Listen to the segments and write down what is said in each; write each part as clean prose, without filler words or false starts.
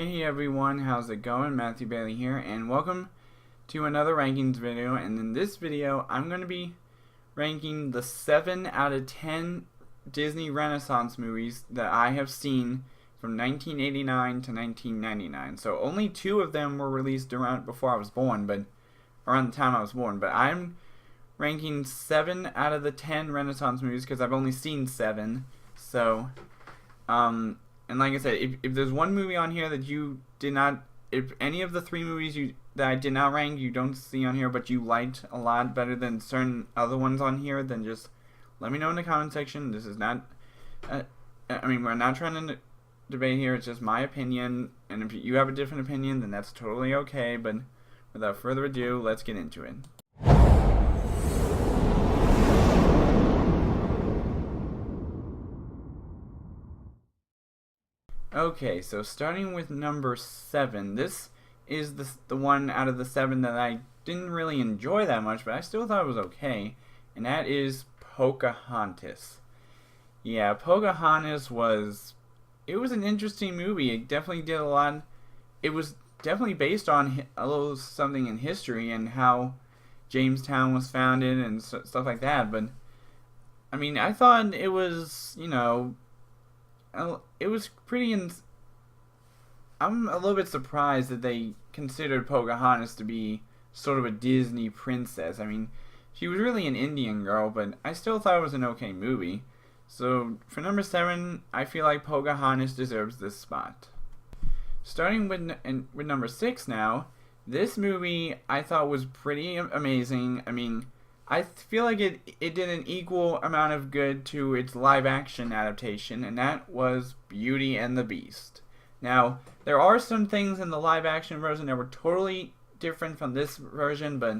Hey everyone, how's it going? Matthew Bailey here, and welcome to another rankings video. And in this video, I'm going to be ranking the 7 out of 10 Disney Renaissance movies that I have seen from 1989 to 1999. So only 2 of them were released around before I was born, but around the time I was born. But I'm ranking 7 out of the 10 Renaissance movies because I've only seen 7. So, and like I said, if there's one movie on here that you did not, if any of the 3 movies that I did not rank you don't see on here, but you liked a lot better than certain other ones on here, then just let me know in the comment section. This is not, we're not trying to debate here. It's just my opinion, and if you have a different opinion, then that's totally okay. But without further ado, let's get into it. Okay, so starting with number 7, this is the one out of the 7 that I didn't really enjoy that much, but I still thought it was okay, and that is Pocahontas. Yeah, Pocahontas was an interesting movie. It definitely did a lot. It was definitely based on a little something in history and how Jamestown was founded and stuff like that, but I mean, I thought it was, it was pretty. I'm a little bit surprised that they considered Pocahontas to be sort of a Disney princess. I mean, she was really an Indian girl, but I still thought it was an okay movie. So for number 7, I feel like Pocahontas deserves this spot. Starting with number 6 now, this movie I thought was pretty amazing. I mean, I feel like it did an equal amount of good to its live action adaptation, and that was Beauty and the Beast. Now, there are some things in the live action version that were totally different from this version, but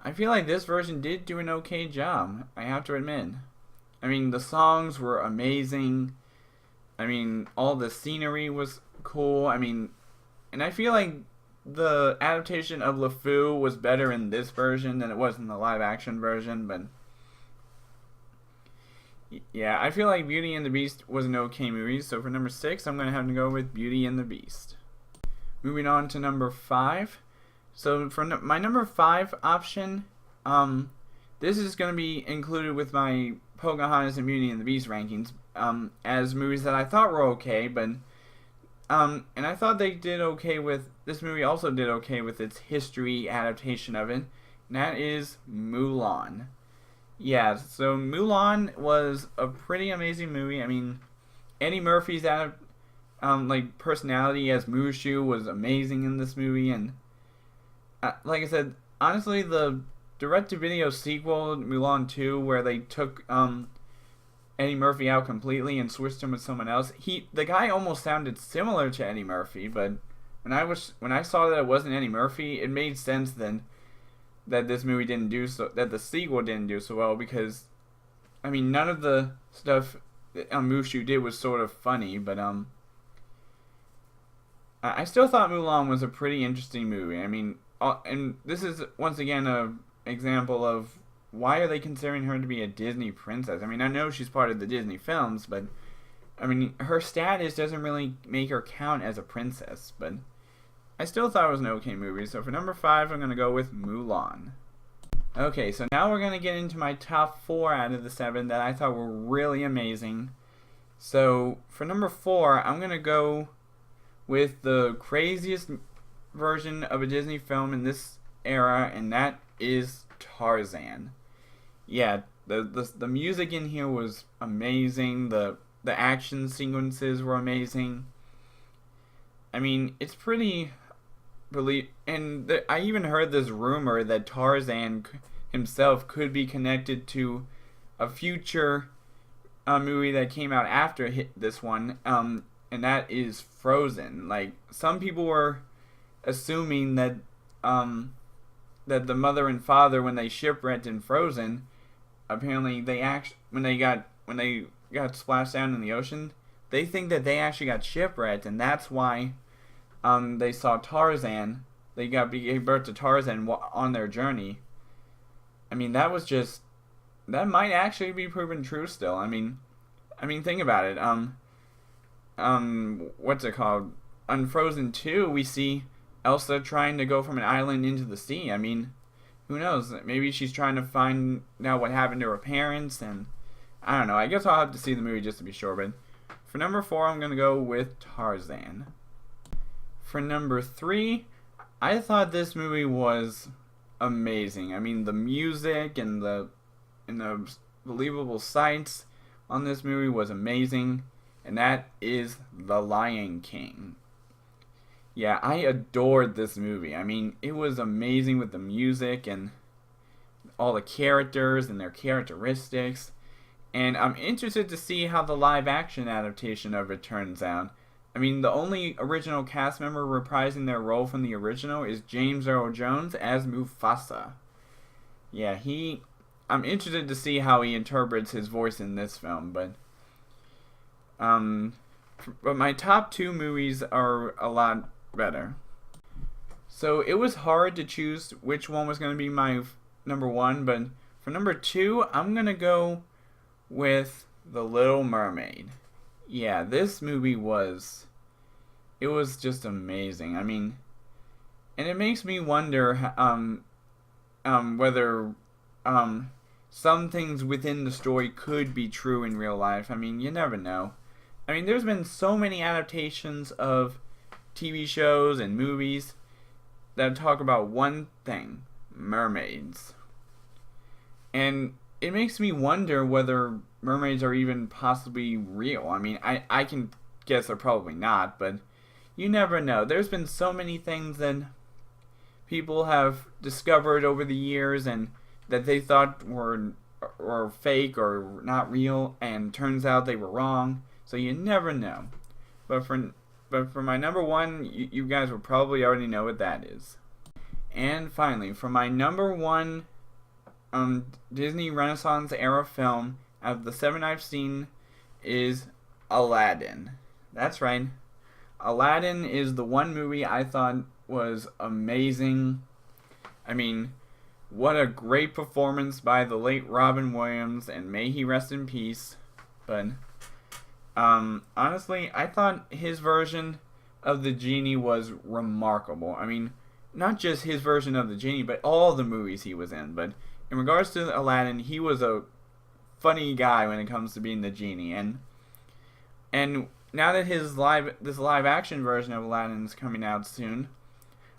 I feel like this version did do an okay job, I have to admit. I mean, the songs were amazing. I mean, all the scenery was cool. I mean, and I feel like the adaptation of LeFou was better in this version than it was in the live action version, but yeah, I feel like Beauty and the Beast was an okay movie, so for number 6, I'm going to have to go with Beauty and the Beast. Moving on to number 5. So for my number 5 option, this is going to be included with my Pocahontas and Beauty and the Beast rankings, as movies that I thought were okay, but and I thought they did okay with, this movie also did okay with its history adaptation of it, and that is Mulan. Yeah, so Mulan was a pretty amazing movie. I mean, Eddie Murphy's personality as Mushu was amazing in this movie, and like I said, honestly, the direct-to-video sequel, Mulan 2, where they took Eddie Murphy out completely and switched him with someone else. The guy almost sounded similar to Eddie Murphy, but when I saw that it wasn't Eddie Murphy, it made sense then that this movie didn't do so, that the sequel didn't do so well, because I mean, none of the stuff that Mushu did was sort of funny, but I still thought Mulan was a pretty interesting movie. I mean, and this is once again a example of why are they considering her to be a Disney princess? I mean, I know she's part of the Disney films, but I mean, her status doesn't really make her count as a princess, but I still thought it was an okay movie. So for number 5, I'm going to go with Mulan. Okay, so now we're going to get into my top 4 out of the 7 that I thought were really amazing. So for number 4, I'm going to go with the craziest version of a Disney film in this era, and that is Tarzan. Yeah, the music in here was amazing. The action sequences were amazing. I mean, it's pretty and I even heard this rumor that Tarzan himself could be connected to a future movie that came out after this one, and that is Frozen. Like, some people were assuming that that the mother and father, when they shipwrecked in Frozen, apparently when they got splashed down in the ocean, they think that they actually got shipwrecked, and that's why they saw Tarzan. They gave birth to Tarzan on their journey. I mean, that might actually be proven true still. I mean, think about it. What's it called? on Frozen 2, we see Elsa trying to go from an island into the sea. I mean, who knows? Maybe she's trying to find out what happened to her parents, and I don't know. I guess I'll have to see the movie just to be sure. But for number 4, I'm going to go with Tarzan. For number 3, I thought this movie was amazing. I mean, the music and the believable sights on this movie was amazing, and that is The Lion King. Yeah, I adored this movie. I mean, it was amazing with the music and all the characters and their characteristics. And I'm interested to see how the live action adaptation of it turns out. I mean, the only original cast member reprising their role from the original is James Earl Jones as Mufasa. Yeah, I'm interested to see how he interprets his voice in this film, but my top 2 movies are a lot better. So it was hard to choose which one was going to be my number 1, but for number 2, I'm going to go with The Little Mermaid. Yeah, this movie was just amazing. I mean, and it makes me wonder whether some things within the story could be true in real life. I mean, you never know. I mean, there's been so many adaptations of TV shows and movies that talk about one thing: mermaids. And it makes me wonder whether mermaids are even possibly real. I mean, I can guess they're probably not, but you never know. There's been so many things that people have discovered over the years and that they thought were fake or not real, and turns out they were wrong. So you never know. But for my number 1, you guys will probably already know what that is. And finally, for my number 1 Disney Renaissance era film out of the 7 I've seen is Aladdin. That's right. Aladdin is the one movie I thought was amazing. I mean, what a great performance by the late Robin Williams, and may he rest in peace. But honestly, I thought his version of the genie was remarkable. I mean, not just his version of the genie, but all the movies he was in. But in regards to Aladdin, he was a funny guy when it comes to being the genie. And now that this live action version of Aladdin is coming out soon,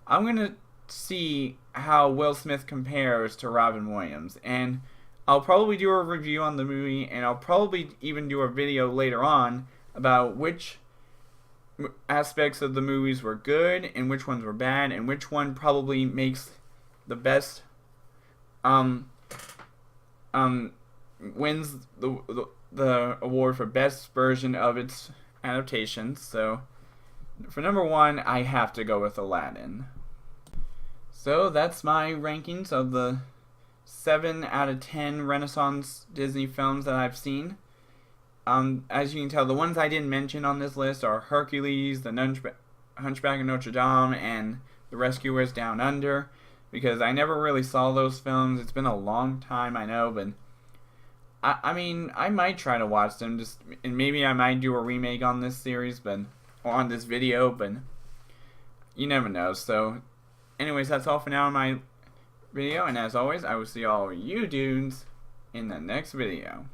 I'm gonna see how Will Smith compares to Robin Williams, and I'll probably do a review on the movie, and I'll probably even do a video later on about which aspects of the movies were good and which ones were bad, and which one probably makes the best wins the award for best version of its adaptations. So for number 1, I have to go with Aladdin. So that's my rankings of the 7 out of 10 Renaissance Disney films that I've seen. As you can tell, the ones I didn't mention on this list are Hercules, The Hunchback of Notre Dame, and The Rescuers Down Under, because I never really saw those films. It's been a long time, I know, but I mean, I might try to watch them, and maybe I might do a remake on this series, or on this video, but you never know. So anyways, that's all for now in my video, and as always, I will see all you dudes in the next video.